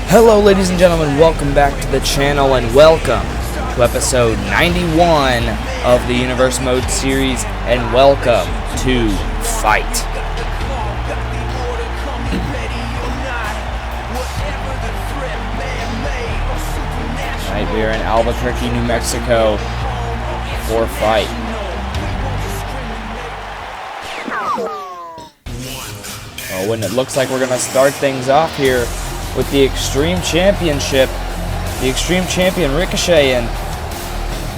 Hello ladies and gentlemen, welcome back to the channel and welcome to episode 91 of the Universe Mode series and welcome to Fight. Alright, we are in Albuquerque, New Mexico for Fight. Oh, and it looks like we're going to start things off here with the Xtreme Championship, the Xtreme Champion Ricochet, and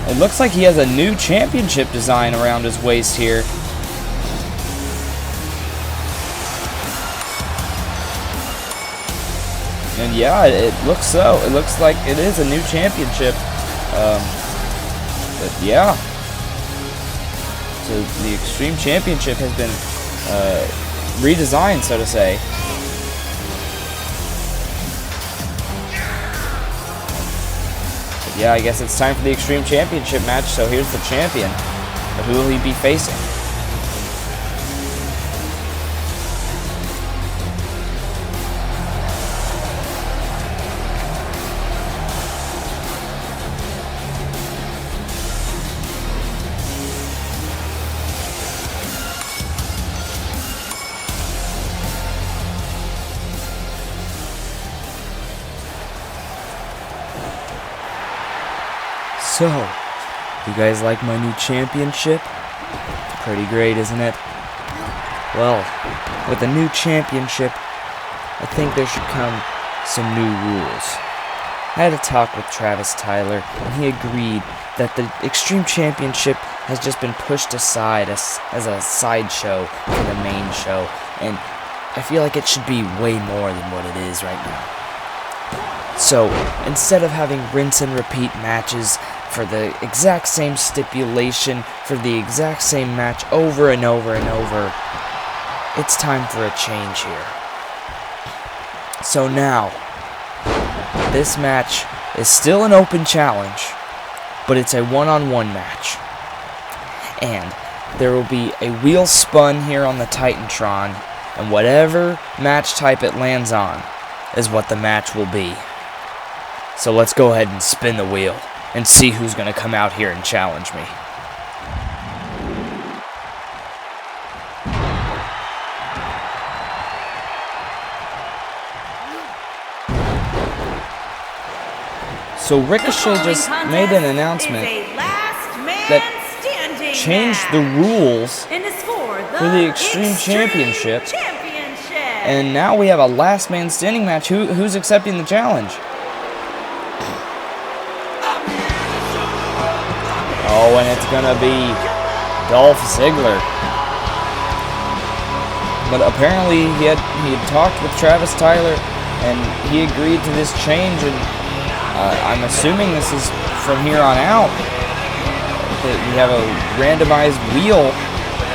it looks like he has a new championship design around his waist here. And yeah, it looks so. It looks like it is a new championship. But yeah. So the Xtreme Championship has been redesigned, so to say. Yeah, I guess it's time for the Xtreme Championship match, so here's the champion. But who will he be facing? So, you guys like my new championship? Pretty great, isn't it? Well, with a new championship, I think there should come some new rules. I had a talk with Travis Tyler, and he agreed that the Xtreme Championship has just been pushed aside as a sideshow for the main show, and I feel like it should be way more than what it is right now. So, instead of having rinse and repeat matches for the exact same stipulation, for the exact same match over and over and over, it's time for a change here. So now, this match is still an open challenge, but it's a one-on-one match. And there will be a wheel spun here on the Titantron, and whatever match type it lands on is what the match will be. So let's go ahead and spin the wheel and see who's going to come out here and challenge me. So Ricochet just made an announcement that changed the rules for the Xtreme Championship. And now we have a last man standing match. Who's accepting the challenge? Oh, and it's gonna be Dolph Ziggler. But apparently he had talked with Travis Tyler, and he agreed to this change. And I'm assuming this is from here on out that we have a randomized wheel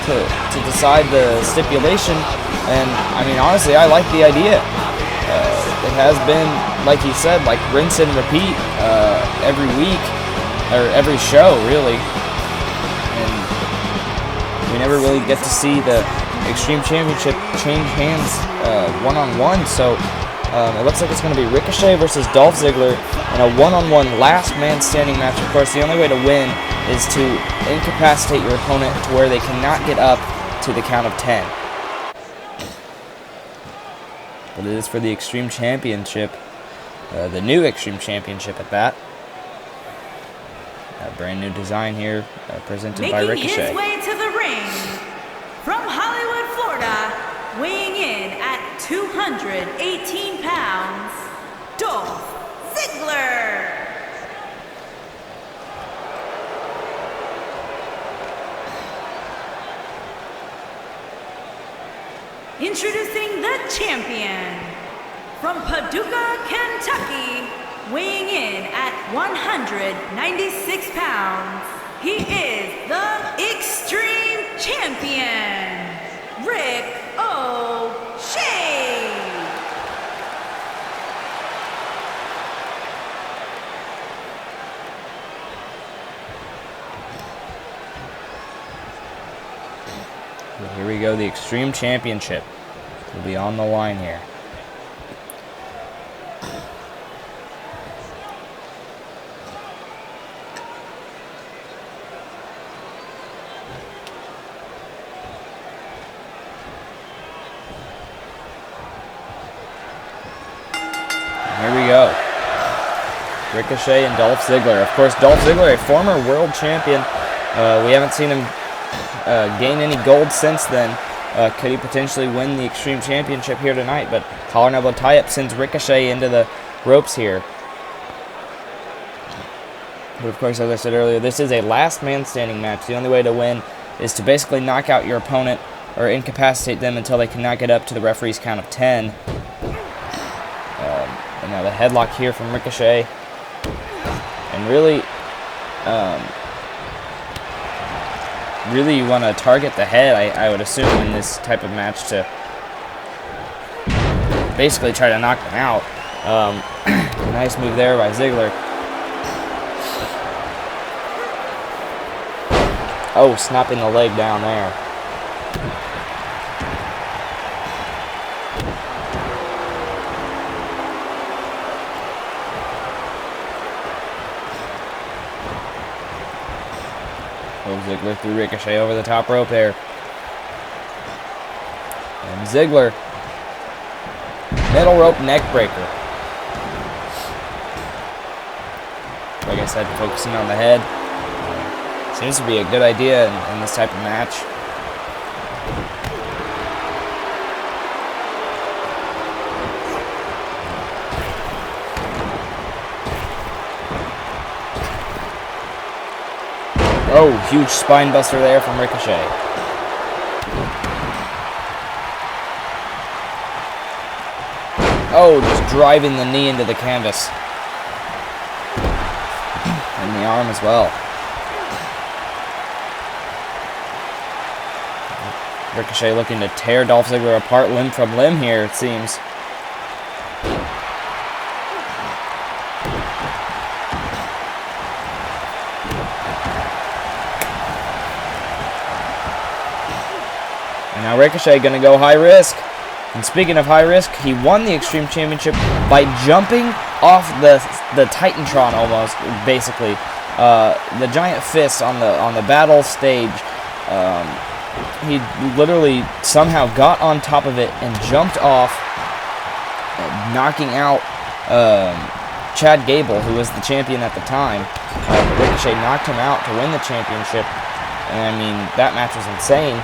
to decide the stipulation. And I mean, honestly, I like the idea. It has been, like he said, like rinse and repeat every week. Or every show, really. And we never really get to see the Xtreme Championship change hands one-on-one, so it looks like it's going to be Ricochet versus Dolph Ziggler in a one-on-one last man standing match. Of course, the only way to win is to incapacitate your opponent to where they cannot get up to the count of 10. But it is for the Xtreme Championship, the new Xtreme Championship at that. A brand new design here, presented by Ricochet. Making his way to the ring, from Hollywood, Florida, weighing in at 218 pounds, Dolph Ziggler. Introducing the champion, from Paducah, Kentucky, weighing in at 196 pounds, he is the Xtreme Champion, Ricochet. Here we go, the Xtreme Championship will be on the line here. Ricochet and Dolph Ziggler. Of course, Dolph Ziggler, a former world champion. We haven't seen him gain any gold since then. Could he potentially win the Xtreme Championship here tonight? But collar and elbow tie-up sends Ricochet into the ropes here. But of course, as I said earlier, this is a last man standing match. The only way to win is to basically knock out your opponent or incapacitate them until they cannot get up to the referee's count of 10. And now the headlock here from Ricochet. And really, you want to target the head, I would assume, in this type of match to basically try to knock them out. Nice move there by Ziggler. Oh, snapping the leg down there. Oh, Ziggler threw Ricochet over the top rope there. And Ziggler, middle rope neck breaker. Like I said, focusing on the head. Seems to be a good idea in this type of match. Oh, huge spine buster there from Ricochet. Oh, just driving the knee into the canvas. And the arm as well. Ricochet looking to tear Dolph Ziggler apart limb from limb here, it seems. And now Ricochet going to go high risk. And speaking of high risk, he won the Xtreme Championship by jumping off the Titantron almost, basically. The giant fist on the battle stage. He literally somehow got on top of it and jumped off, knocking out Chad Gable, who was the champion at the time. Ricochet knocked him out to win the championship, and I mean, that match was insane.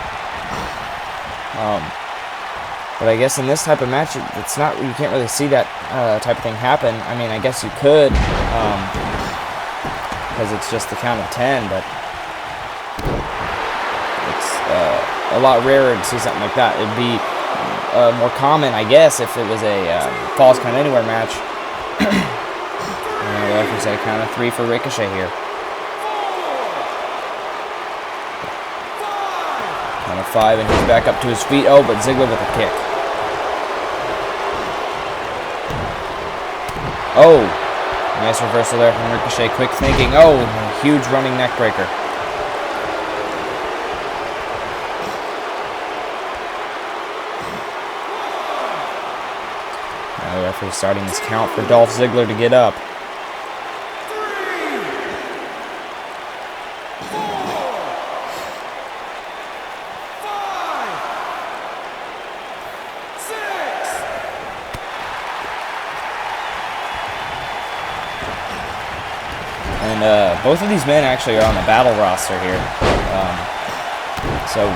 But I guess in this type of match, it's not, you can't really see that type of thing happen. I mean, I guess you could, because it's just the count of 10, but it's a lot rarer to see something like that. It'd be more common, I guess, if it was a Falls Count Anywhere match. And the referee said a count of 3 for Ricochet here. Count of 5, and he's back up to his feet. Oh, but Ziggler with a kick. Oh, nice reversal there from Ricochet. Quick thinking. Oh, huge running neck breaker. Now the referee starting this count for Dolph Ziggler to get up. 3. And both of these men actually are on the Battle roster here. So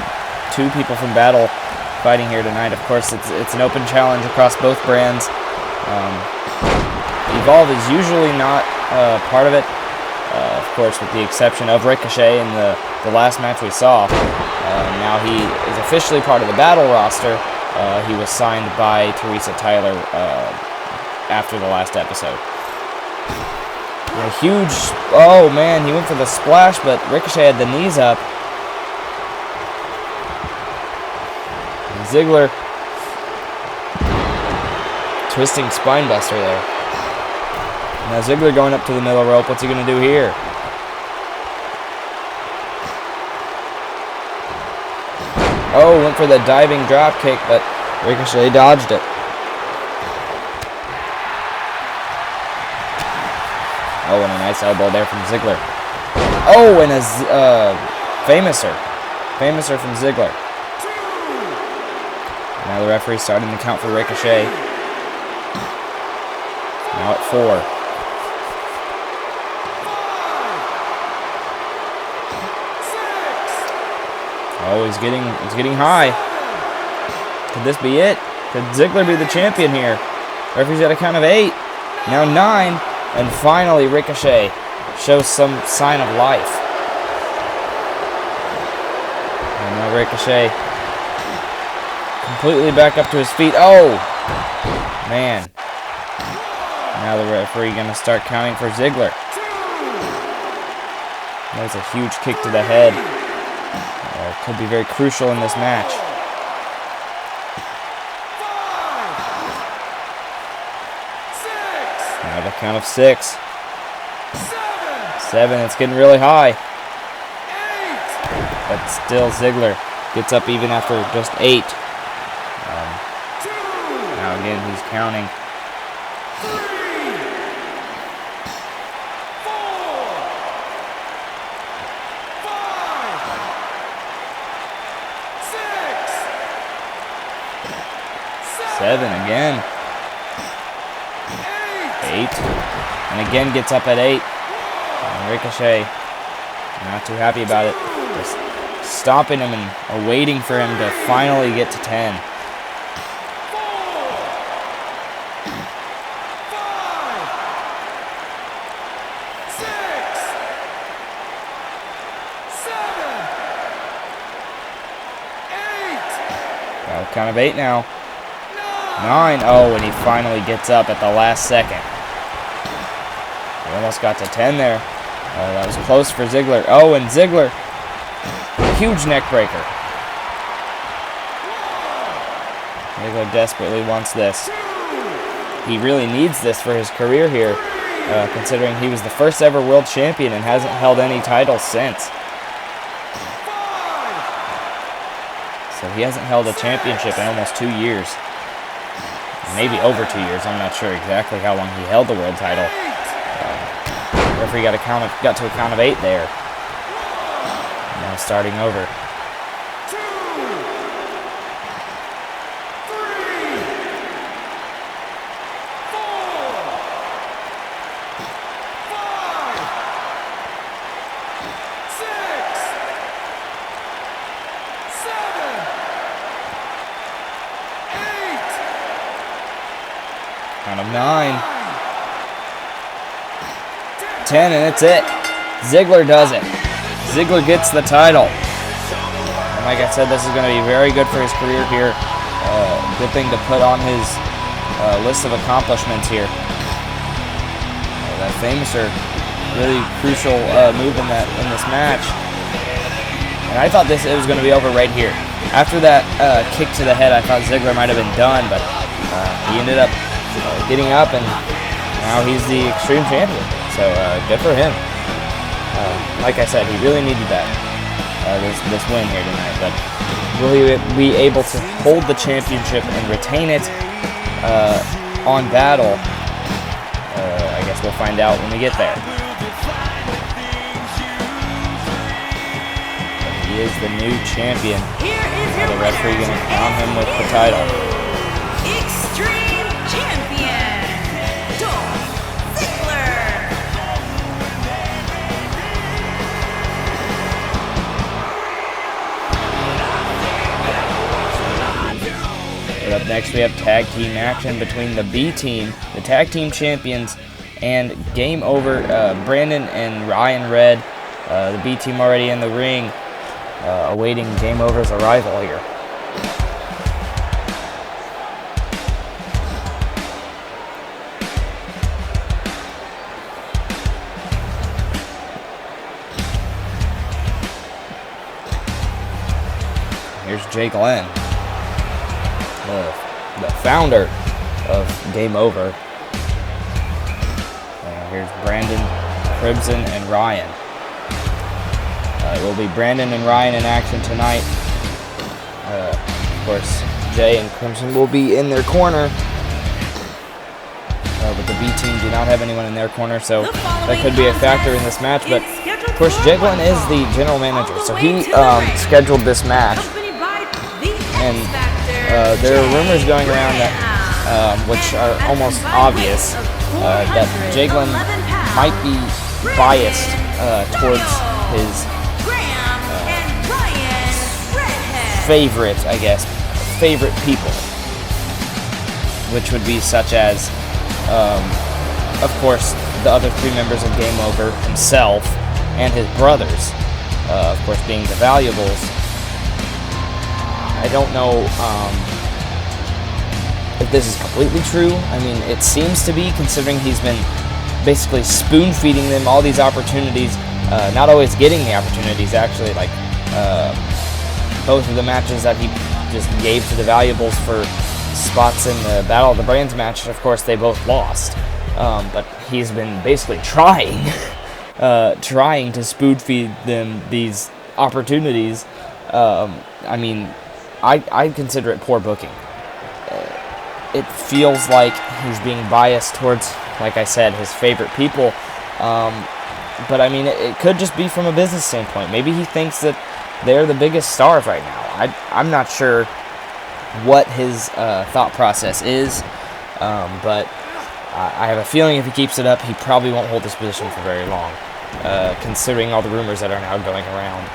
2 people from Battle fighting here tonight. Of course, it's an open challenge across both brands. Evolve is usually not part of it. Of course, with the exception of Ricochet in the last match we saw. Now he is officially part of the Battle roster. He was signed by Teresa Tyler after the last episode. A huge, oh man, he went for the splash, but Ricochet had the knees up. And Ziggler, twisting spine buster there. Now Ziggler going up to the middle rope. What's he going to do here? Oh, went for the diving drop kick, but Ricochet dodged it. Oh, and a nice elbow there from Ziggler. Oh, and a famouser from Ziggler. Now the referee's starting to count for Ricochet. Now at 4. Oh, he's getting high. Could this be it? Could Ziggler be the champion here? Referee's got a count of 8. Now 9. And finally, Ricochet shows some sign of life. And now Ricochet completely back up to his feet. Oh! Man. Now the referee going to start counting for Ziggler. That was a huge kick to the head. Could be very crucial in this match. Now the count of 6. 7. It's getting really high. But still Ziggler gets up even after just 8. Now again he's counting. 7 again. 8. And again gets up at 8. And Ricochet, not too happy about it. Just stopping him and waiting for him to finally get to 10. 5, 6, 7, 8. Count of 8 now. 9. Oh, and he finally gets up at the last second. He almost got to 10 there. Oh, that was close for Ziggler. Oh, and Ziggler, huge neck breaker. Ziggler desperately wants this. He really needs this for his career here, considering he was the first ever world champion and hasn't held any titles since. So he hasn't held a championship in almost 2 years. Maybe over 2 years. I'm not sure exactly how long he held the world title. Referee got to a count of 8 there. Now starting over. 2, 3, 4, 5, 6, 7, 8. Count of 9. 10, and it's it. Ziggler does it. Ziggler gets the title. And like I said, this is going to be very good for his career here. Good thing to put on his list of accomplishments here. That famous or really crucial move in this match. And I thought it was going to be over right here. After that kick to the head, I thought Ziggler might have been done, but he ended up getting up, and now he's the Xtreme champion. So good for him. Like I said, he really needed that this win here tonight. But will he be able to hold the championship and retain it on Battle? I guess we'll find out when we get there. He is the new champion. The referee going to crown him with the title. Xtreme champion, Dolph Ziggler. But up next, we have tag team action between the B team, the tag team champions, and Game Over. Brandon and Ryan Red, the B team already in the ring, awaiting Game Over's arrival here. Here's Jay Glenn, the founder of Game Over. Here's Brandon, Crimson, and Ryan. It will be Brandon and Ryan in action tonight. Of course, Jay and Crimson will be in their corner. But the B team do not have anyone in their corner, so that could be a factor in this match. But, of course, Jay Glenn is the general manager, so he scheduled this match. And there are rumors going around that, which are almost obvious, that Jay Glenn might be biased towards his favorite, I guess, favorite people, which would be such as, of course, the other 3 members of Game Over, himself, and his brothers, of course, being the Valuables. I don't know if this is completely true. I mean, it seems to be, considering he's been basically spoon-feeding them all these opportunities, not always getting the opportunities, actually, like, both of the matches that he just gave to the Valuables for spots in the Battle of the Brands match, of course, they both lost. But he's been basically trying to spoon-feed them these opportunities. I mean, I consider it poor booking. It feels like he's being biased towards, like I said, his favorite people. But I mean, it could just be from a business standpoint. Maybe he thinks that they're the biggest stars right now. I'm not sure what his thought process is, but I have a feeling if he keeps it up, he probably won't hold this position for very long, considering all the rumors that are now going around.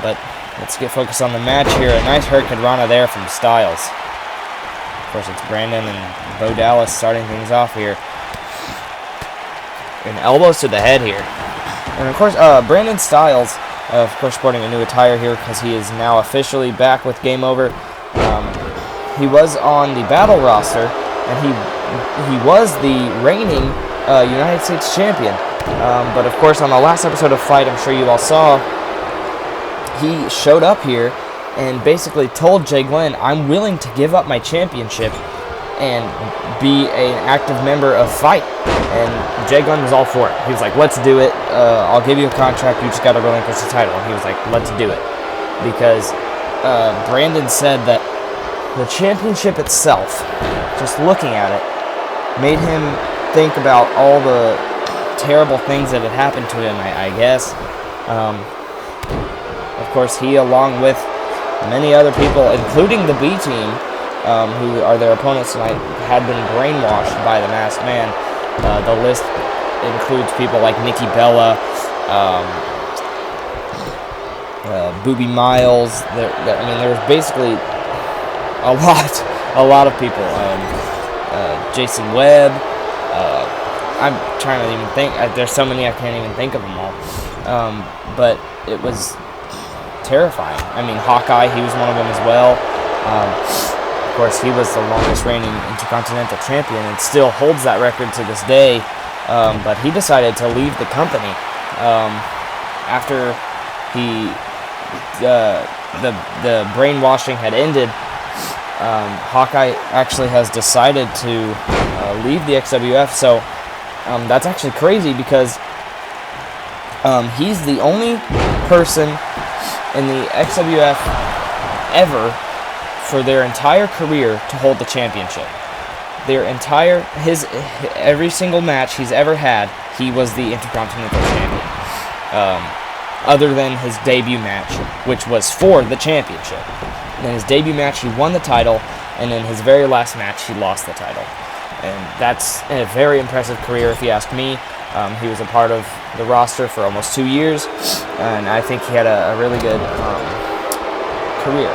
But let's get focused on the match here. A nice Hurricane Rana there from Styles. Of course, it's Brandon and Bo Dallas starting things off here. And elbows to the head here. And of course, Brandon Styles, of course, sporting a new attire here because he is now officially back with Game Over. He was on the Battle roster, and he was the reigning United States champion. But of course, on the last episode of Fight, I'm sure you all saw, he showed up here and basically told Jay Glenn, I'm willing to give up my championship and be an active member of Fight. And Jay Glenn was all for it. He was like, let's do it. I'll give you a contract. You just got to relinquish the title. And he was like, let's do it. Because Brandon said that the championship itself, just looking at it, made him think about all the terrible things that had happened to him, I guess. Of course, he, along with many other people, including the B team, who are their opponents tonight, had been brainwashed by the Masked Man. The list includes people like Nikki Bella, Boobie Miles. I mean, there was basically a lot of people. Jason Webb. I'm trying to even think. There's so many I can't even think of them all. But it was terrifying. I mean, Hawkeye, he was one of them as well. Of course, he was the longest reigning Intercontinental Champion and still holds that record to this day. But he decided to leave the company after the brainwashing had ended. Hawkeye actually has decided to leave the XWF. So that's actually crazy because he's the only person in the XWF ever, for their entire career, to hold the championship. Every single match he's ever had, he was the Intercontinental Champion. Other than his debut match, which was for the championship. In his debut match, he won the title, and in his very last match, he lost the title. And that's a very impressive career, if you ask me. He was a part of the roster for almost 2 years, and I think he had a really good career.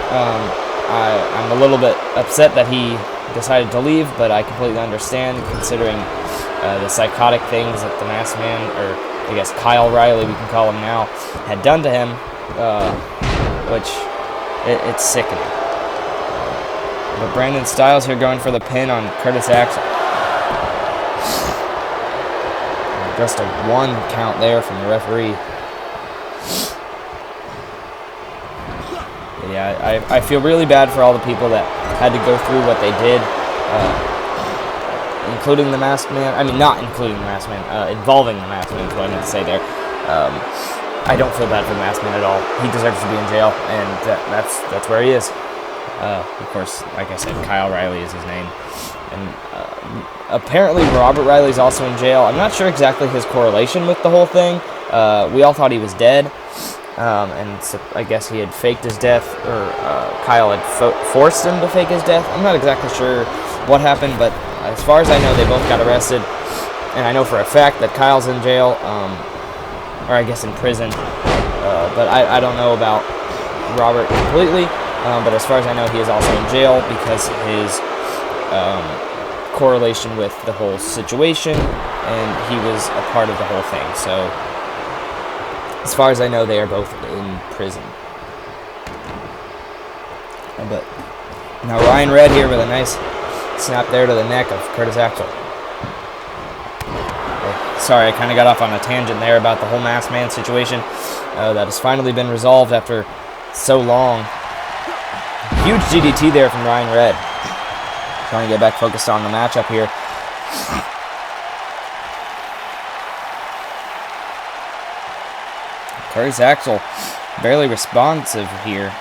I'm a little bit upset that he decided to leave, but I completely understand, considering the psychotic things that the Masked Man, or I guess Kyle Riley, we can call him now, had done to him, which it's sickening. But Brandon Styles here going for the pin on Curtis Axel. Just a 1 count there from the referee. But yeah, I feel really bad for all the people that had to go through what they did, including the Masked Man. I mean, not including the Masked Man, involving the Masked Man is what I meant to say there. I don't feel bad for the Masked Man at all. He deserves to be in jail, and that's where he is. Of course, like I said, Kyle Riley is his name. And apparently Robert Riley's also in jail. I'm not sure exactly his correlation with the whole thing. We all thought he was dead. And so I guess he had faked his death, or Kyle had forced him to fake his death. I'm not exactly sure what happened, but as far as I know, they both got arrested. And I know for a fact that Kyle's in jail, or I guess in prison. But I don't know about Robert completely, but as far as I know, he is also in jail because his correlation with the whole situation, and he was a part of the whole thing. So, as far as I know, they are both in prison. But now Ryan Red here with a nice snap there to the neck of Curtis Axel. Sorry, I kind of got off on a tangent there about the whole masked man situation. That has finally been resolved after so long. Huge DDT there from Ryan Red. Trying to get back focused on the matchup here. Curtis Axel barely responsive here.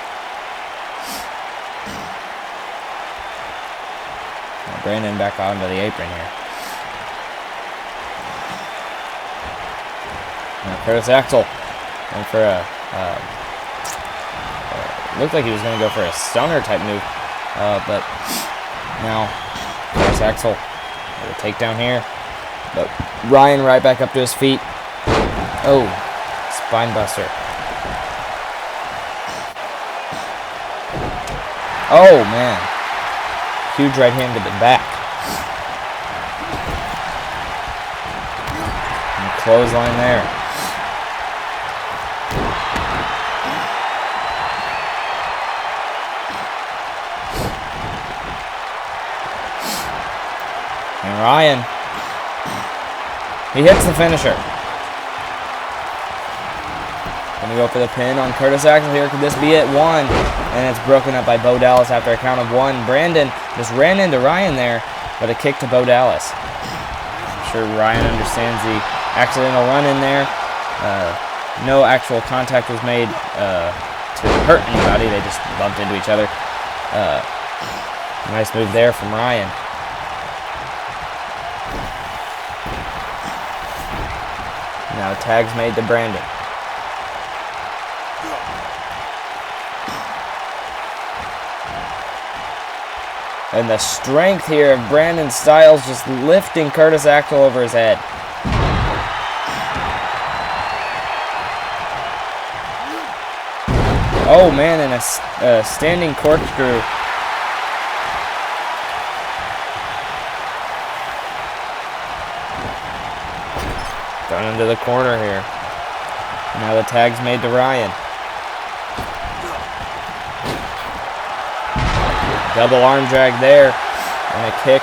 Brandon back onto the apron here. Now Curtis Axel going for a looked like he was going to go for a stunner type move, but now Curtis Axel with a takedown here. But Ryan right back up to his feet. Oh, spine buster. Oh man, huge right hand to the back. And clothesline there. And Ryan, he hits the finisher. Gonna go for the pin on Curtis Axel here. Could this be it? One. And it's broken up by Bo Dallas after a count of one. Brandon just ran into Ryan there, but a kick to Bo Dallas. I'm sure Ryan understands the accidental run in there. No actual contact was made to hurt anybody. They just bumped into each other. Nice move there from Ryan. Now tags made to Brandon. And the strength here of Brandon Styles just lifting Curtis Axel over his head. Oh man, and a standing corkscrew. Thrown into the corner here. Now the tag's made to Ryan. Double arm drag there, and a kick,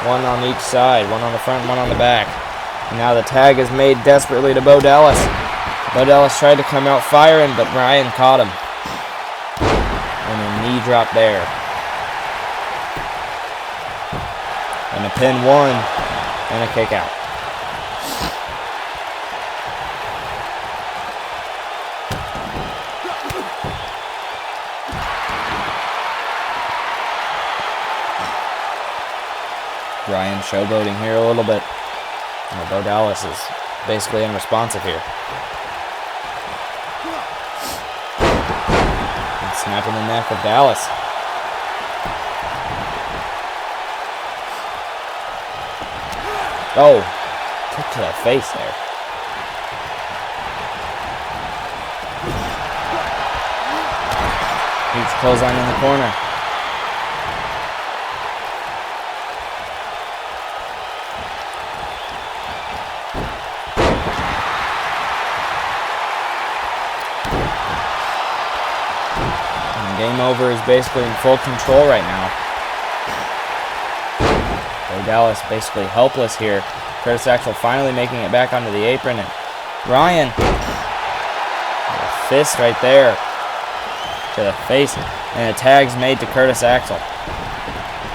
one on each side, one on the front, one on the back. And now the tag is made desperately to Bo Dallas. Bo Dallas tried to come out firing, but Ryan caught him. And a knee drop there. And a pin one, and a kick out. Ryan showboating here a little bit. Bo Dallas is basically unresponsive here. And snapping the neck of Dallas. Oh, kick to the face there. Huge clothesline in the corner. Game Over is basically in full control right now. Bo Dallas basically helpless here. Curtis Axel finally making it back onto the apron, and Ryan, a fist right there to the face, and a tag's made to Curtis Axel.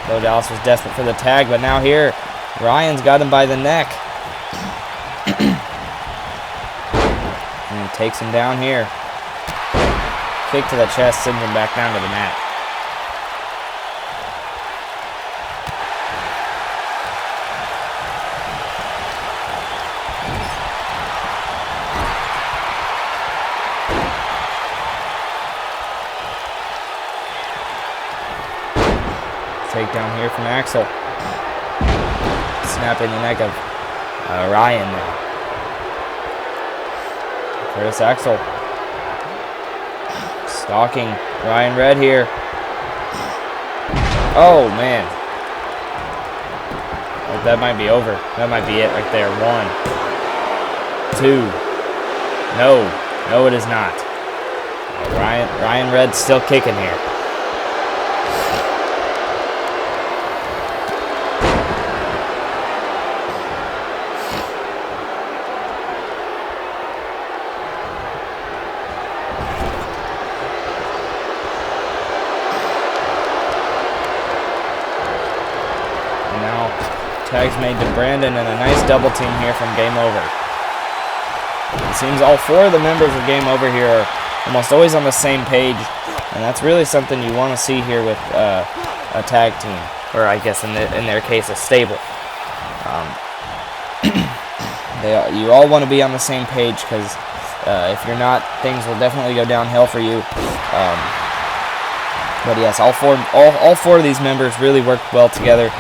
Bo Dallas was desperate for the tag, but now here, Ryan's got him by the neck. And he takes him down here. Kick to the chest, sends him back down to the mat. Takedown here from Axel. Snapping the neck of Ryan now. Curtis Axel Stalking Ryan Red here. Oh, man. Oh, that might be over. That might be it right there. 1, 2. No, it is not. Ryan Red's still kicking here. Tags made to Brandon and a nice double team here from Game Over. It seems all 4 of the members of Game Over here are almost always on the same page, and that's really something you want to see here with a tag team, or I guess in their case a stable. You all want to be on the same page, because if you're not, things will definitely go downhill for you. But yes, all four of these members really worked well together.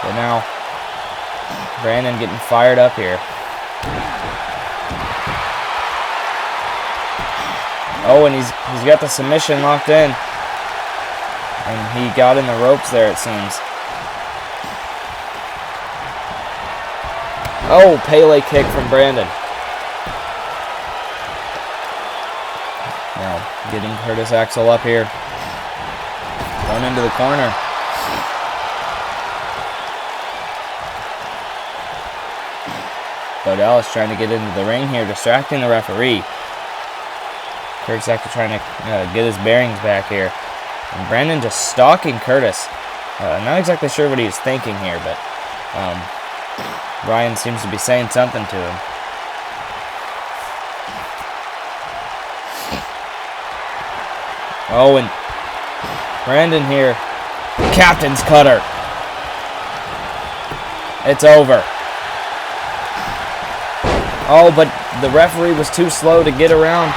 But now, Brandon getting fired up here. Oh, and he's got the submission locked in. And he got in the ropes there, it seems. Oh, Pele kick from Brandon. Now, getting Curtis Axel up here. Going into the corner. Bo Dallas trying to get into the ring here, distracting the referee. Curtis Axel trying to get his bearings back here. And Brandon just stalking Curtis. Not exactly sure what he was thinking here, but Ryan seems to be saying something to him. Oh, and Brandon here. Captain's cutter. It's over. Oh, but the referee was too slow to get around,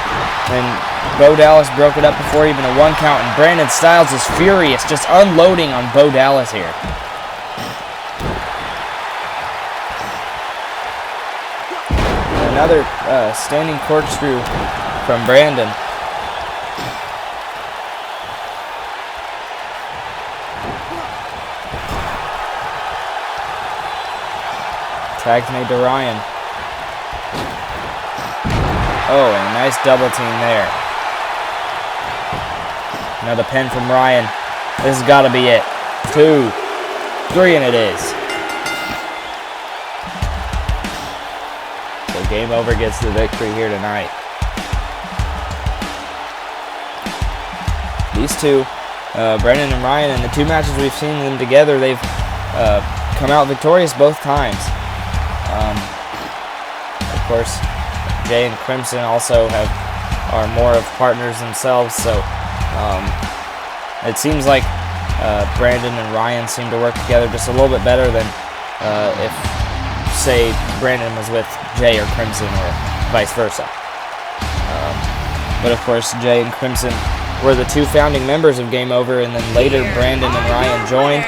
and Bo Dallas broke it up before even a 1 count, and Brandon Styles is furious, just unloading on Bo Dallas here. Another standing corkscrew from Brandon. Tags made to Ryan. Oh, and a nice double team there. Another pin from Ryan. This has got to be it. 2, 3, and it is. So Game Over gets the victory here tonight. These two, Brendan and Ryan, in the 2 matches we've seen them together, they've come out victorious both times. Of course, Jay and Crimson also are more of partners themselves, so it seems like Brandon and Ryan seem to work together just a little bit better than if, say, Brandon was with Jay or Crimson or vice versa. But of course, Jay and Crimson were the 2 founding members of Game Over, and then later Brandon and Ryan joined.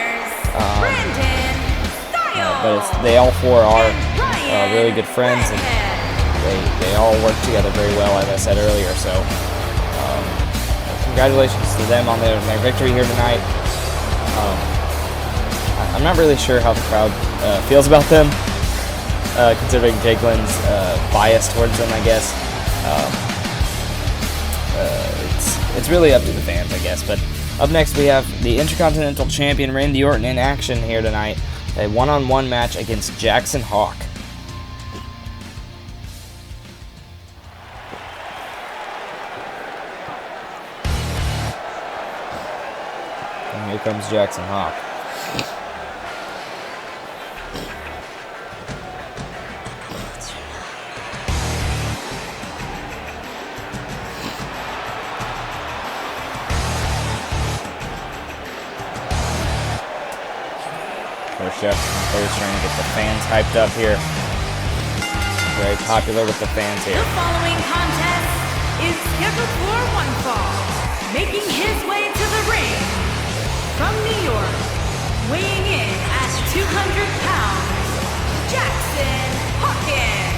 But they all 4 are really good friends, and they all work together very well, as I said earlier. So congratulations to them on their victory here tonight. I'm not really sure how the crowd feels about them, considering Jake Lynn's bias towards them, I guess. It's really up to the fans, I guess. But up next, we have the Intercontinental Champion Randy Orton in action here tonight. A one-on-one match against Jackson Hawk. And here comes Jackson Hawk. Jackson trying to get the fans hyped up here. Very popular with the fans here. The following contest is scheduled for 1 fall. Making his way to the ring from New York, weighing in at 200 pounds, Jackson Hawkins.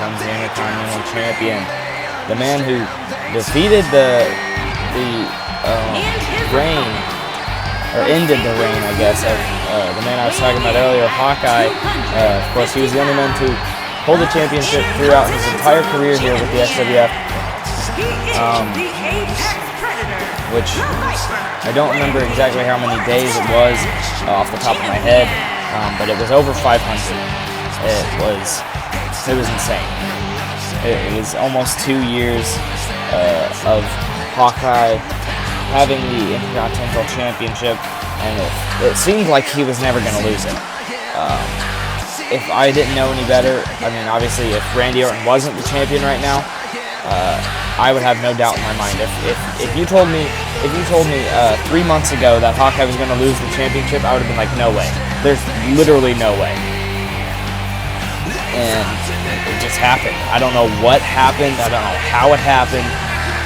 comes the Intercontinental Champion. The man who defeated the reign, or ended the reign, I guess, of the man I was talking about earlier, Hawkeye. Of course, he was the only man to hold the championship throughout his entire career here with the XWF. Which I don't remember exactly how many days it was off the top of my head, but it was over 500. It was insane. It was almost 2 years of Hawkeye having the Intercontinental Championship, and it seemed like he was never going to lose it. If I didn't know any better, I mean, obviously, if Randy Orton wasn't the champion right now, I would have no doubt in my mind. If you told me 3 months ago that Hawkeye was going to lose the championship, I would have been like, no way. There's literally no way. And it just happened. I don't know what happened. I don't know how it happened,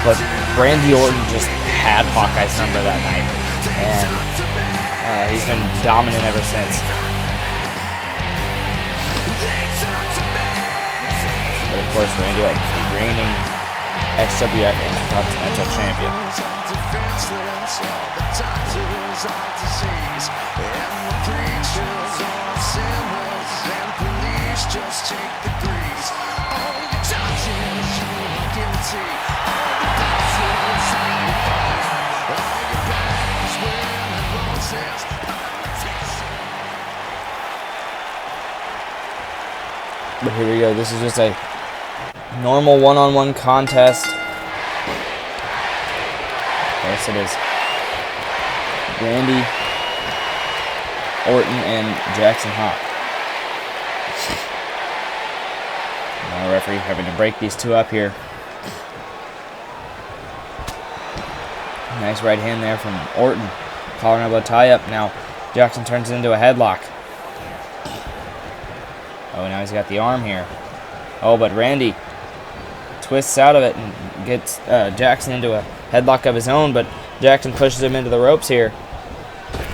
but Randy Orton just had Hawkeye's number that night, and he's been dominant ever since. But of course, Randy Orton, the reigning XWF Intercontinental Champion. Just take the breeze. All the touches you are guilty. All the passes and the fire. All your battles win and losses. But here we go. This is just a normal one-on-one contest. Yes, it is. Randy Orton and Jackson Hawk. Now referee having to break these two up here. Nice right hand there from Orton. Collar and elbow tie up. Now Jackson turns it into a headlock. Oh, now he's got the arm here. Oh, but Randy twists out of it and gets Jackson into a headlock of his own, but Jackson pushes him into the ropes here.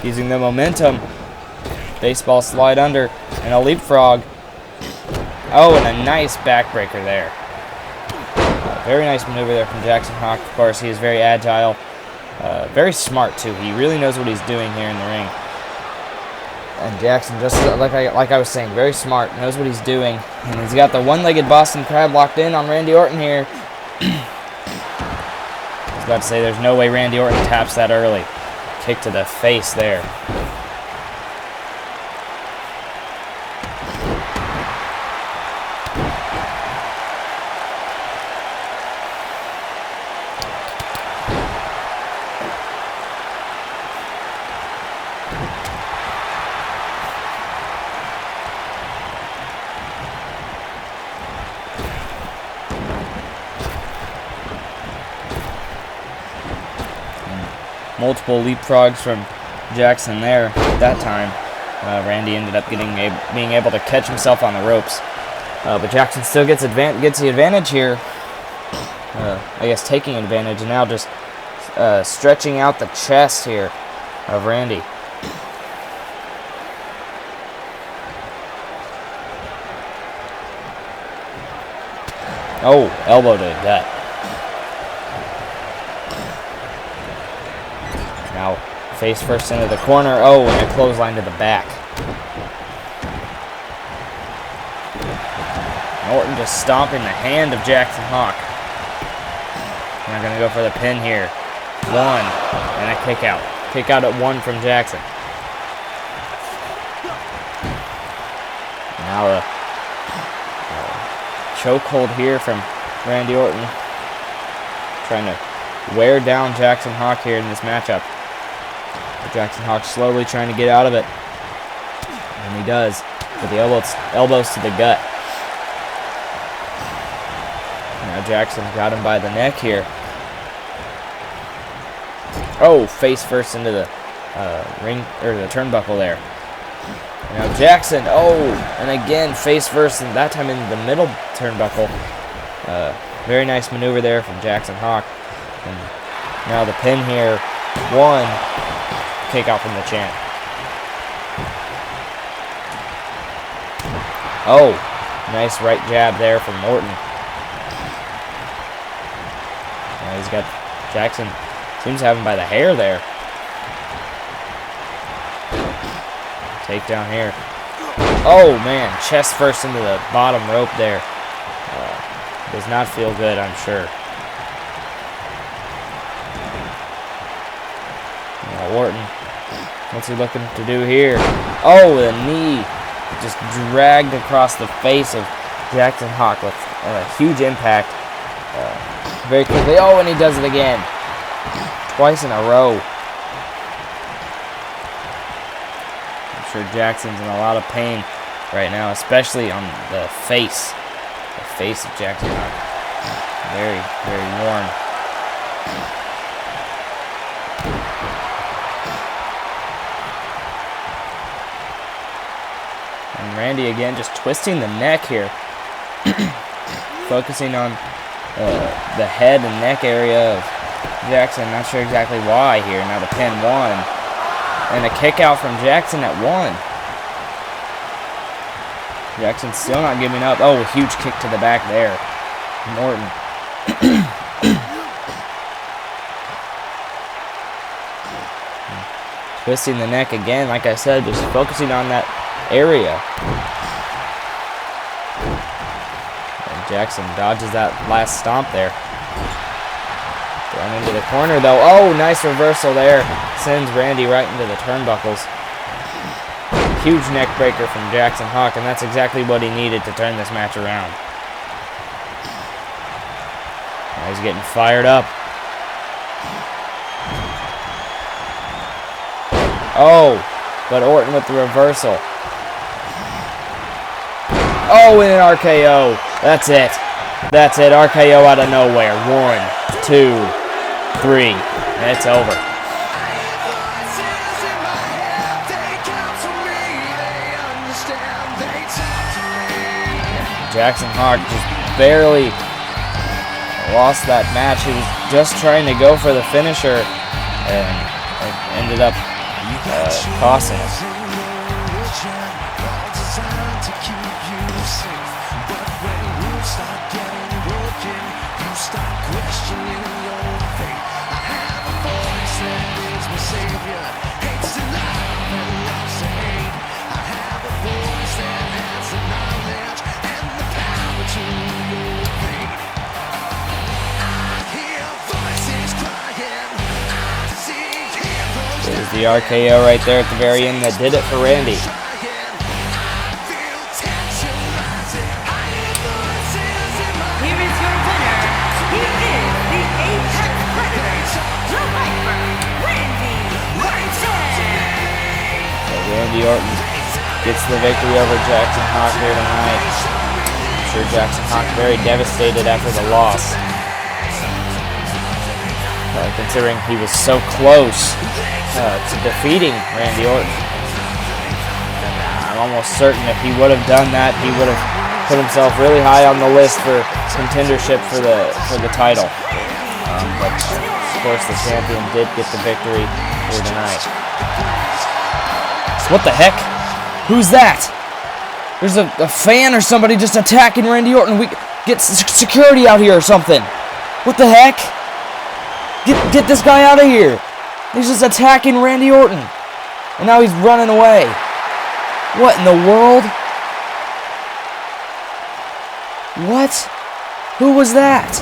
Using the momentum. Baseball slide under and a leapfrog. Oh, and a nice backbreaker there. Very nice maneuver there from Jackson Hawk. Of course, he is very agile. Very smart, too. He really knows what he's doing here in the ring. And Jackson, just like I was saying, very smart. Knows what he's doing. And he's got the one-legged Boston Crab locked in on Randy Orton here. I was about to say, there's no way Randy Orton taps that early. Kick to the face there. Multiple leapfrogs from Jackson there that time. Randy ended up being able to catch himself on the ropes. But Jackson still gets the advantage here. I guess taking advantage, and now just stretching out the chest here of Randy. Oh, elbow to the gut. Now, face first into the corner. Oh, and a clothesline to the back. Orton just stomping the hand of Jackson Hawk. Now going to go for the pin here. One, and a kick out. Kick out at one from Jackson. Now a chokehold here from Randy Orton. Trying to wear down Jackson Hawk here in this matchup. Jackson Hawk slowly trying to get out of it. And he does. With the elbows to the gut. Now Jackson got him by the neck here. Oh, face first into the ring, or the turnbuckle there. Now Jackson, oh, and again face first, and that time in the middle turnbuckle. Very nice maneuver there from Jackson Hawk. And now the pin here. One. Kick out from the champ. Nice right jab there from Orton. He's got Jackson. Seems to have him by the hair there. Takedown here. Oh, man. Chest first into the bottom rope there. Does not feel good, I'm sure. Now, Orton. What's he looking to do here? Oh, the knee just dragged across the face of Jackson Hawk with a huge impact. Very quickly. Oh, and he does it again. Twice in a row. I'm sure Jackson's in a lot of pain right now, especially on the face. The face of Jackson Hawk. Very, very worn. And Randy again just twisting the neck here. Focusing on the head and neck area of Jackson. Not sure exactly why here. Now the pin 1. And a kick out from Jackson at 1. Jackson still not giving up. Oh, a huge kick to the back there. Orton. Twisting the neck again. Like I said, just focusing on that area. And Jackson dodges that last stomp there. Thrown into the corner though. Oh, nice reversal there. Sends Randy right into the turnbuckles. Huge neck breaker from Jackson Hawk, and that's exactly what he needed to turn this match around. Now he's getting fired up. Oh, but Orton with the reversal. Oh, and an RKO. That's it. That's it. RKO out of nowhere. 1, 2, 3. And it's over. Jackson Hawk just barely lost that match. He was just trying to go for the finisher and it ended up costing him. There's the RKO right there at the very end that did it for Randy. Here is your winner. He is the Apex Predator, the Viper, Randy Orton. So Randy Orton gets the victory over Jackson Hawk here tonight. I'm sure Jackson Hawk very devastated after the loss. Considering he was so close to defeating Randy Orton. And I'm almost certain if he would have done that, he would have put himself really high on the list for contendership for the title. But of course the champion did get the victory here tonight. What the heck? Who's that? There's a fan or somebody just attacking Randy Orton. We get security out here or something. What the heck? Get this guy out of here. He's just attacking Randy Orton. And now he's running away. What in the world? What? Who was that?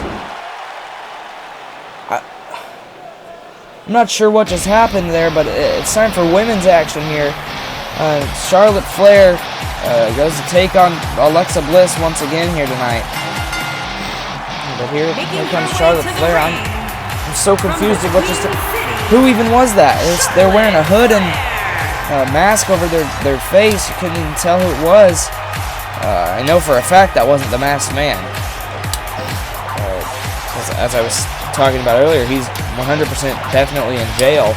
I'm not sure what just happened there, but it's time for women's action here. Charlotte Flair goes to take on Alexa Bliss once again here tonight. But here comes Charlotte Flair. I'm so confused at what just... Who even was that? They're wearing a hood and a mask over their face. You couldn't even tell who it was. I know for a fact that wasn't the masked man. As I was talking about earlier, he's 100% definitely in jail.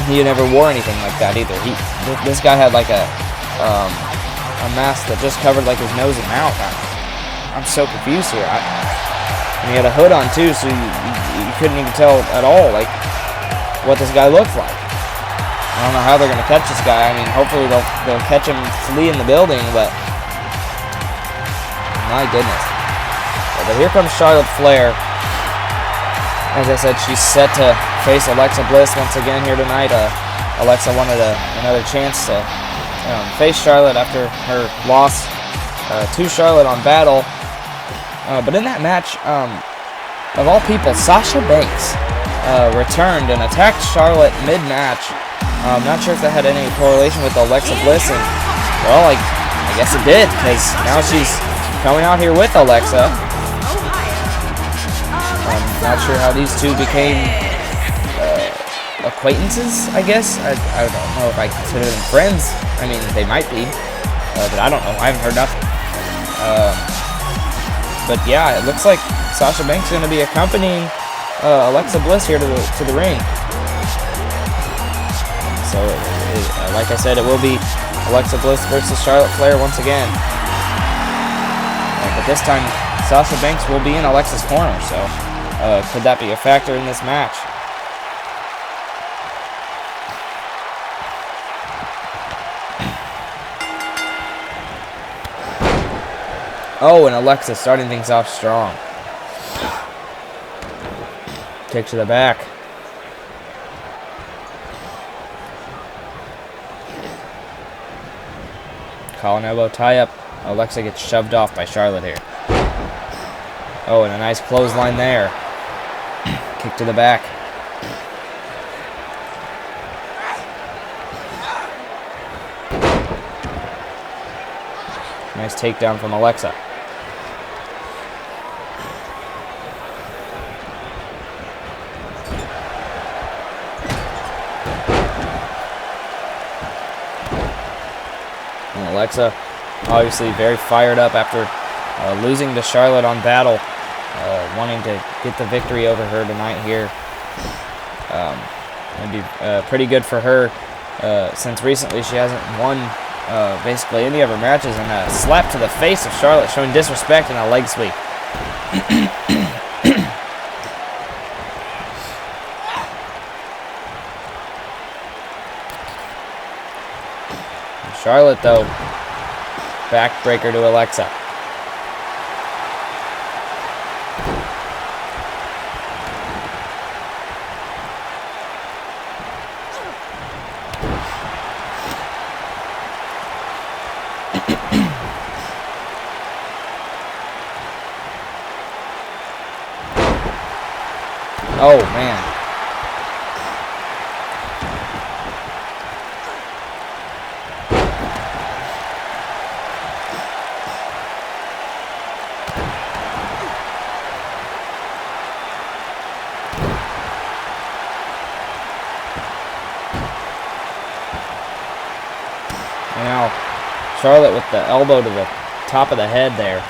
He never wore anything like that either. This guy had like a mask that just covered like his nose and mouth. I'm so confused here. And he had a hood on too, so you couldn't even tell at all like what this guy looked like. I don't know how they're gonna catch this guy. I mean, hopefully they'll catch him fleeing the building, but My goodness. But here comes Charlotte Flair. As I said, she's set to face Alexa Bliss once again here tonight. Alexa wanted another chance to face Charlotte after her loss to Charlotte on Battle. But in that match, of all people, Sasha Banks returned and attacked Charlotte mid-match. I'm not sure if that had any correlation with Alexa Bliss, and well, I guess it did, because now she's coming out here with Alexa. I'm not sure how these two became acquaintances, I guess. I don't know if I consider them friends. I mean, they might be, but I don't know. I haven't heard nothing. But yeah, it looks like Sasha Banks is going to be accompanying Alexa Bliss here to the ring. So, like I said, it will be Alexa Bliss versus Charlotte Flair once again. But this time, Sasha Banks will be in Alexa's corner, so could that be a factor in this match? Oh, and Alexa starting things off strong. Kick to the back. Collar and elbow tie-up. Alexa gets shoved off by Charlotte here. Oh, and a nice clothesline there. Kick to the back. Nice takedown from Alexa. And Alexa obviously very fired up after losing to Charlotte on Battle, wanting to get the victory over her tonight here. It'd be pretty good for her since recently she hasn't won basically any of her matches, and a slap to the face of Charlotte showing disrespect and a leg sweep. Charlotte, though, backbreaker to Alexa. Oh, man. Now, Charlotte with the elbow to the top of the head there.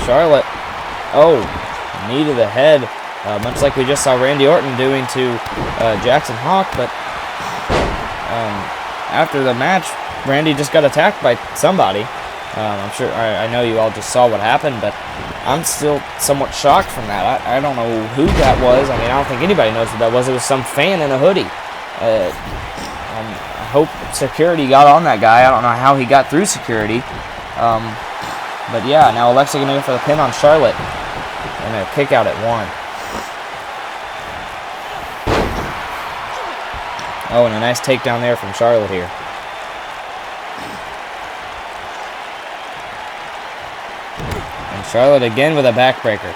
Charlotte, oh, knee to the head, much like we just saw Randy Orton doing to Jackson Hawk, but after the match, Randy just got attacked by somebody. I'm sure, I know you all just saw what happened, but I'm still somewhat shocked from that. I don't know who that was. I mean, I don't think anybody knows who that was. It was some fan in a hoodie. I hope security got on that guy. I don't know how he got through security. But yeah, now Alexa going to go for the pin on Charlotte. And a kick out at 1. Oh, and a nice takedown there from Charlotte here. And Charlotte again with a backbreaker.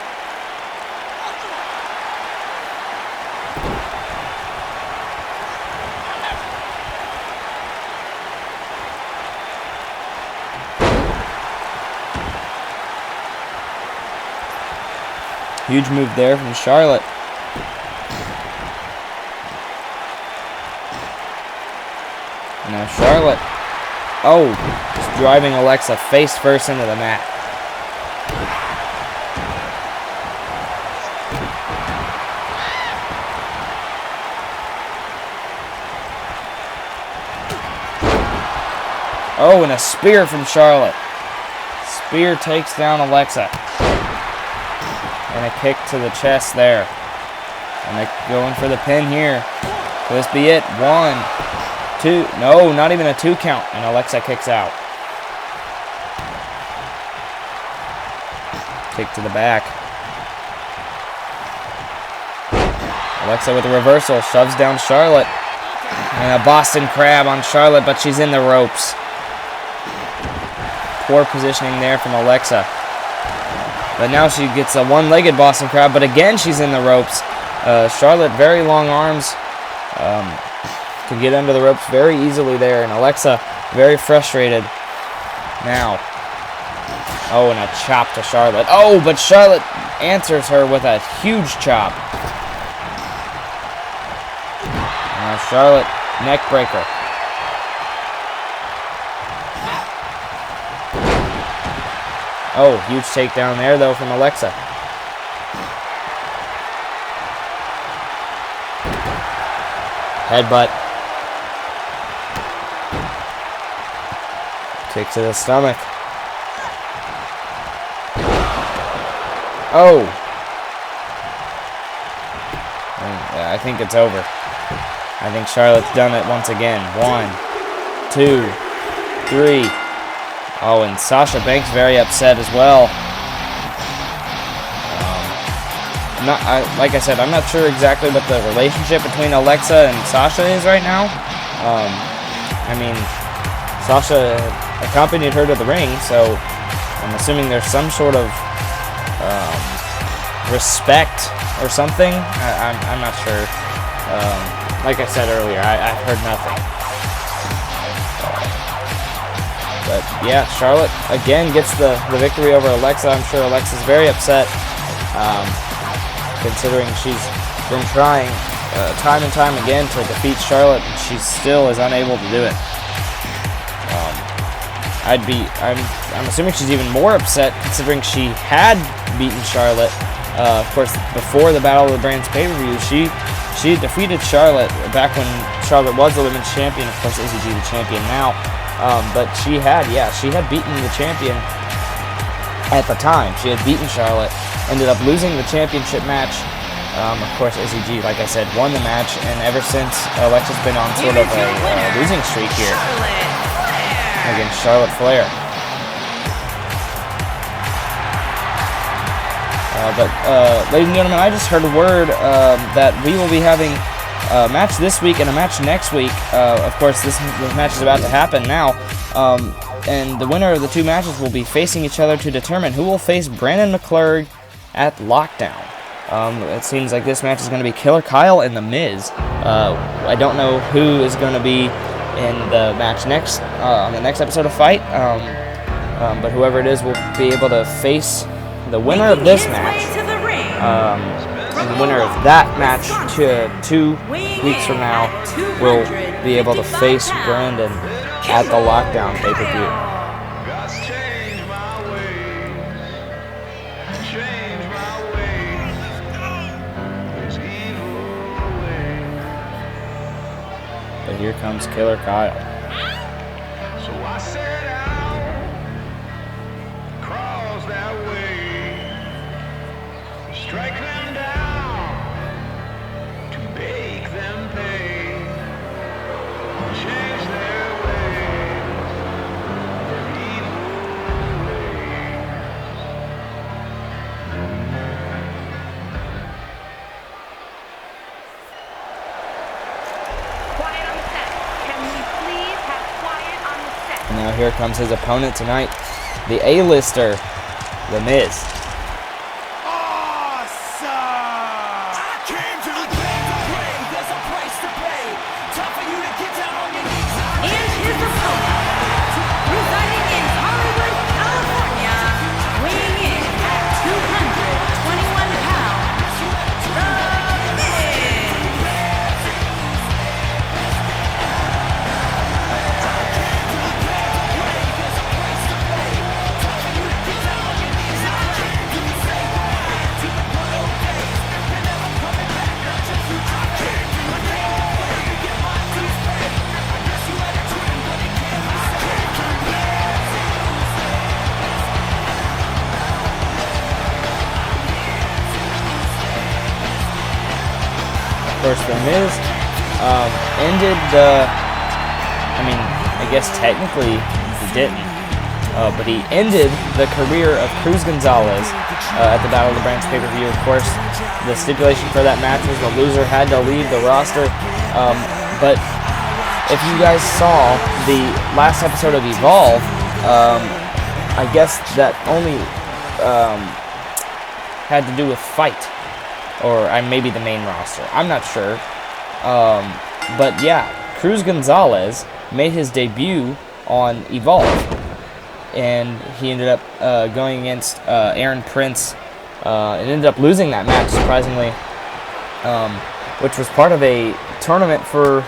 Huge move there from Charlotte. Now Charlotte, oh, just driving Alexa face first into the mat. Oh, and a spear from Charlotte. Spear takes down Alexa. And a kick to the chest there. And they're going for the pin here. Could this be it? 1, 2. No, not even a 2 count. And Alexa kicks out. Kick to the back. Alexa with a reversal. Shoves down Charlotte. And a Boston Crab on Charlotte, but she's in the ropes. Poor positioning there from Alexa. But now she gets a one-legged Boston Crab, but again she's in the ropes. Charlotte, very long arms. Can get under the ropes very easily there, and Alexa very frustrated now. Oh, and a chop to Charlotte. Oh, but Charlotte answers her with a huge chop. Now Charlotte, neck breaker. Oh, huge takedown there, though, from Alexa. Headbutt. Kick to the stomach. Oh. I think it's over. I think Charlotte's done it once again. 1, 2, 3. Oh, and Sasha Banks very upset as well. Like I said, I'm not sure exactly what the relationship between Alexa and Sasha is right now. I mean, Sasha accompanied her to the ring, so I'm assuming there's some sort of respect or something. I'm not sure. Like I said earlier, I've heard nothing. But yeah, Charlotte again gets the victory over Alexa. I'm sure Alexa's very upset, considering she's been trying time and time again to defeat Charlotte, and she still is unable to do it. I'm assuming she's even more upset considering she had beaten Charlotte. Of course, before the Battle of the Brands pay-per-view, she defeated Charlotte back when Charlotte was the women's champion. Of course, Izzy G the champion now. But she had beaten the champion at the time. She had beaten Charlotte, ended up losing the championship match. Of course, Izzy G, like I said, won the match, and ever since, Alexa's been on sort of a losing streak here against Charlotte Flair. Ladies and gentlemen, I just heard a word that we will be having a match this week and a match next week. Of course, this match is about to happen now, and the winner of the two matches will be facing each other to determine who will face Brandon McClurg at Lockdown. It seems like this match is going to be Killer Kyle and The Miz. I don't know who is going to be in the match next on the next episode of Fight, but whoever it is will be able to face the winner of this match. And the winner of that match 2 weeks from now will be able to face Brandon at the Lockdown pay-per-view. But here comes Killer Kyle. So I set out, cross that way, strike them down, to bake them pay, change their ways, their evil ways. Quiet on the set. Can we please have quiet on the set? And now here comes his opponent tonight, the A-lister, The Miz. And his opponent, residing in Hollywood, California, weighing in at 221 pounds, The Miz. Of course, The Miz ended the... I mean, I guess technically he didn't. but he ended the career of Cruz Gonzalez at the Battle of the Branch pay-per-view. Of course, the stipulation for that match was the loser had to leave the roster. But if you guys saw the last episode of Evolve, I guess that only had to do with Fight, or maybe the main roster. I'm not sure. But yeah, Cruz Gonzalez made his debut on Evolve, and he ended up going against Aaron Prince, and ended up losing that match, surprisingly, which was part of a tournament for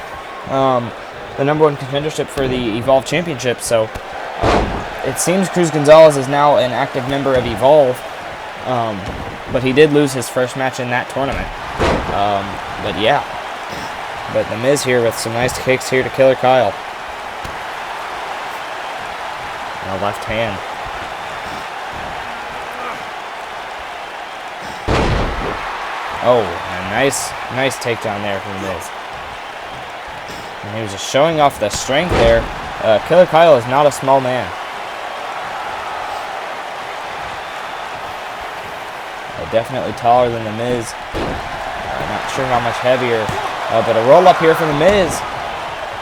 the #1 contendership for the Evolve Championship. So it seems Cruz Gonzalez is now an active member of Evolve, but he did lose his first match in that tournament. But yeah, but The Miz here with some nice kicks here to Killer Kyle. And a left hand. Oh, a nice takedown there from The Miz. And he was just showing off the strength there. Killer Kyle is not a small man. Definitely taller than The Miz. Not sure how much heavier. But a roll up here from The Miz.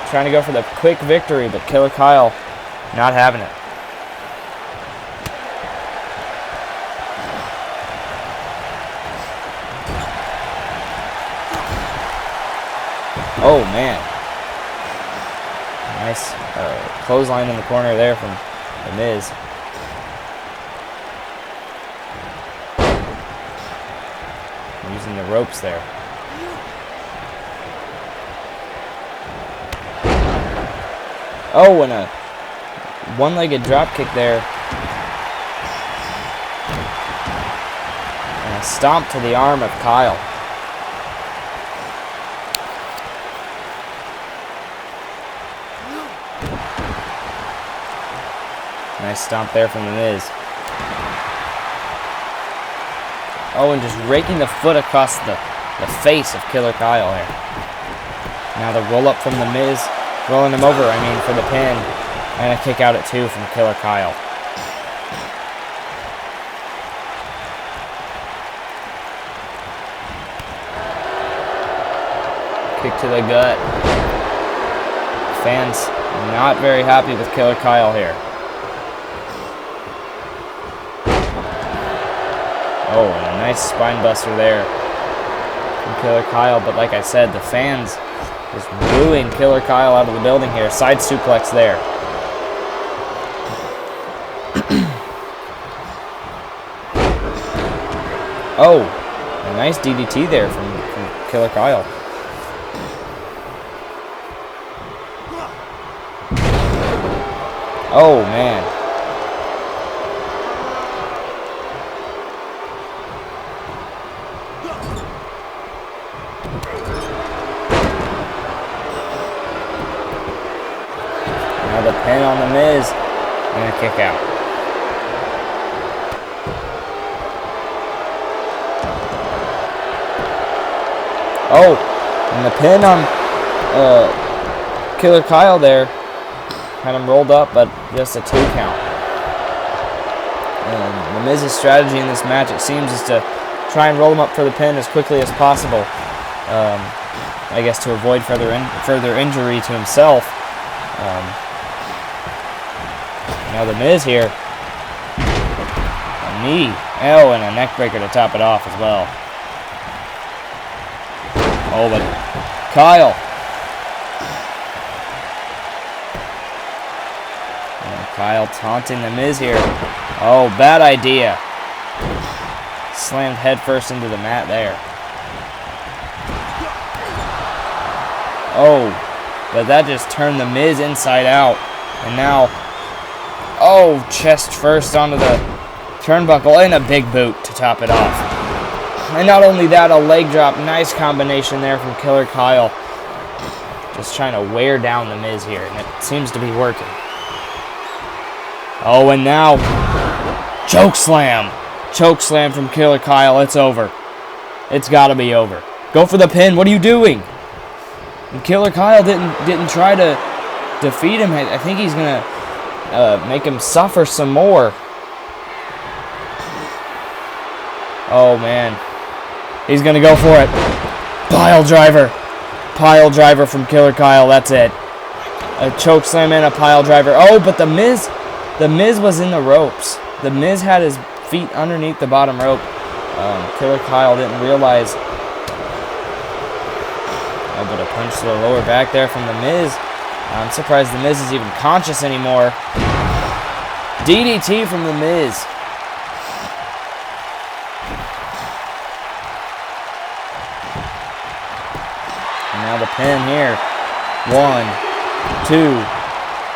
Trying to go for the quick victory, but Killer Kyle not having it. Oh, man. Nice clothesline in the corner there from The Miz. Using the ropes there. Oh, and a one-legged drop kick there. And a stomp to the arm of Kyle. Nice stomp there from The Miz. Oh, and just raking the foot across the face of Killer Kyle here. Now the roll up from The Miz, rolling him over, for the pin. And a kick out at 2 from Killer Kyle. Kick to the gut. Fans not very happy with Killer Kyle here. Oh, and a nice spine buster there from Killer Kyle. But like I said, the fans just booing Killer Kyle out of the building here. Side suplex there. Oh, a nice DDT there from Killer Kyle. Oh, man. Now the pin on The Miz and a kick out. Oh, and the pin on Killer Kyle there. Had him rolled up, but just a 2 count. And The Miz's strategy in this match, it seems, is to try and roll him up for the pin as quickly as possible. I guess to avoid further injury to himself. Now The Miz here. A knee. Oh, and a neck breaker to top it off as well. Oh, but Kyle. And Kyle taunting The Miz here. Oh, bad idea. Slammed headfirst into the mat there. Oh, but that just turned The Miz inside out. And now, oh, chest first onto the turnbuckle and a big boot to top it off. And not only that, a leg drop. Nice combination there from Killer Kyle. Just trying to wear down The Miz here, and it seems to be working. Oh, and now, choke slam. Choke slam from Killer Kyle. It's over. It's got to be over. Go for the pin. What are you doing? And Killer Kyle didn't try to defeat him. I think he's going to make him suffer some more. Oh, man. He's going to go for it. Pile driver. Pile driver from Killer Kyle. That's it. A choke slam and a pile driver. Oh, but The Miz was in the ropes. The Miz had his feet underneath the bottom rope. Killer Kyle didn't realize. Oh, but a punch to the lower back there from The Miz. I'm surprised The Miz is even conscious anymore. DDT from The Miz. And now the pin here. 1, 2,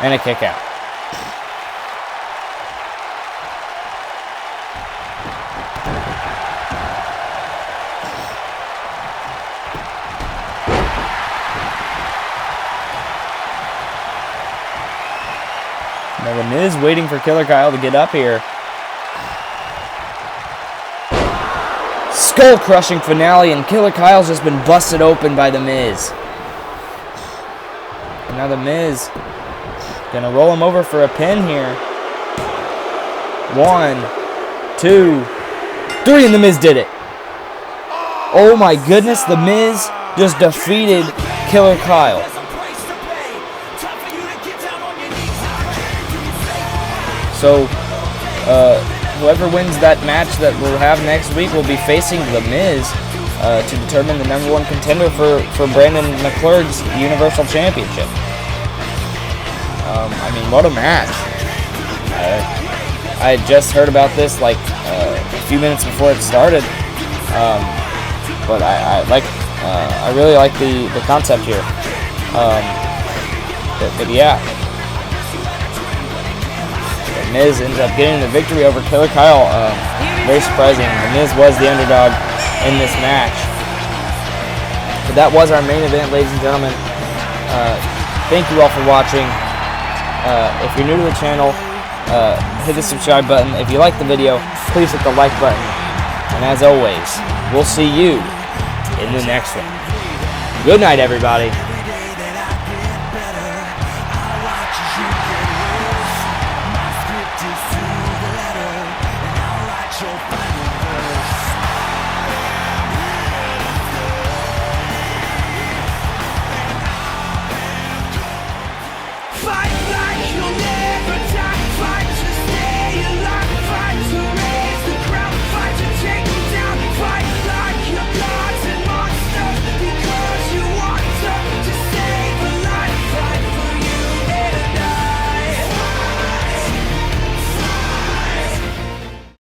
and a kick out. Now The Miz waiting for Killer Kyle to get up here. Skull-crushing finale, and Killer Kyle's just been busted open by The Miz. And now The Miz gonna roll him over for a pin here. 1, 2, 3, and The Miz did it. Oh my goodness, The Miz just defeated Killer Kyle. So, whoever wins that match that we'll have next week will be facing The Miz to determine the #1 contender for Brandon McClurg's Universal Championship. I mean, what a match. I had just heard about this like a few minutes before it started, but I really like the concept here. But yeah. Miz ends up getting the victory over Killer Kyle. Very surprising. The Miz was the underdog in this match. But that was our main event, ladies and gentlemen. Thank you all for watching. If you're new to the channel, hit the subscribe button. If you like the video, please hit the like button. And as always, we'll see you in the next one. Good night, everybody. Your